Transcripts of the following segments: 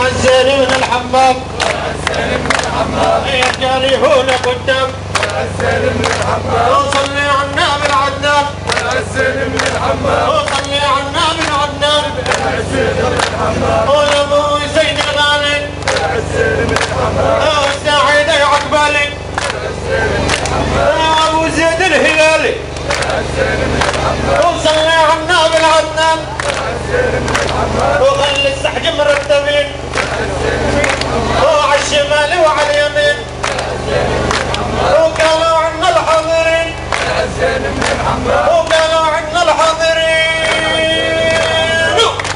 الزين من الحمام يا جاري هو لك قدام وصلي على النبي العدنان وصلي على النبي العدنان ويا ابو زين الغالي والسعيد عقبالي ابو زيد الهلالي وصلي على النبي العدنان وخلي السحج مرتبين وعلى الشمال وعلى اليمين وقالوا عنا الحاضرين وقالوا عنا الحاضرين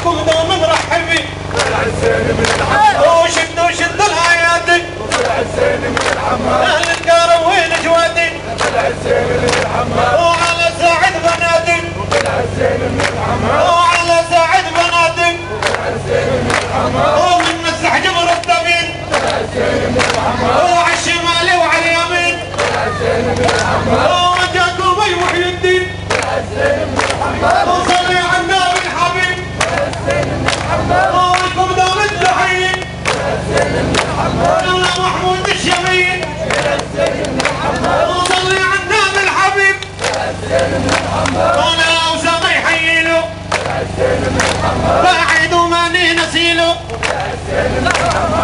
كلنا مرحبين وشدوا شدوا الايادي اهل الكرم وين جوادي وعلى ساعد بنادي وعلى ساعد بنادي ومن السحج مرتبين وعلى الشمال وعلى اليمين وجاكم اي محي الدين وصلي على النبي الحبيب ولكم دام التحيين يلا محمود الشميل وصلي على النبي الحبيب ولا أوسام يحييله بعيد وماني نسيله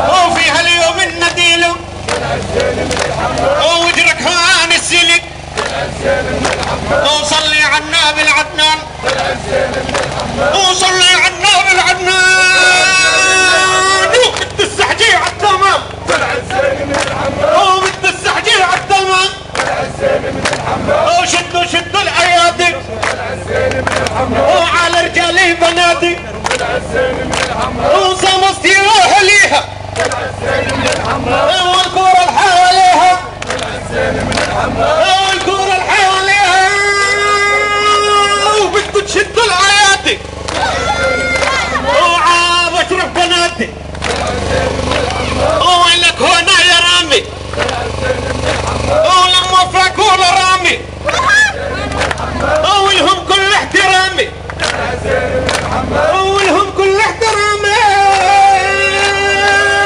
وفيها اليوم النديله ووجرك هان السلك وصلي على النبي العدنان وصلي على النبي العدنان وبد السحجي على التمام وبد السحجي على التمام وشدوا شدوا الايادي وعلى رجالي بنادي وصمستي واهليها والكورة الحواليها والكورة الحواليها وبدكوا تشدوا الايادي وعاب اشرف بنادي وينك هنا يا رامي ولما فاكوا رامي ولهم كل احترامي ولهم كل احترامي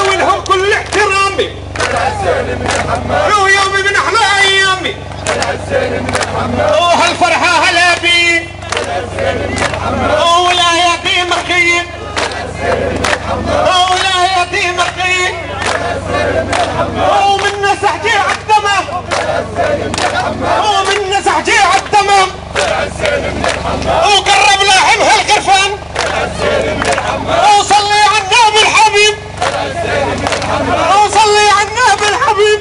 ولهم كل احترامي ويومي من احلى ايامي وهالفرحه هلا بي ولا يتيم رخيم ولا يتيم رخيم ومن سحجي عالتمام ومن سحجي عالتمام وقرب لاحم هالقرفان وصلي على النبي الحبيب وصلي على النبي الحبيب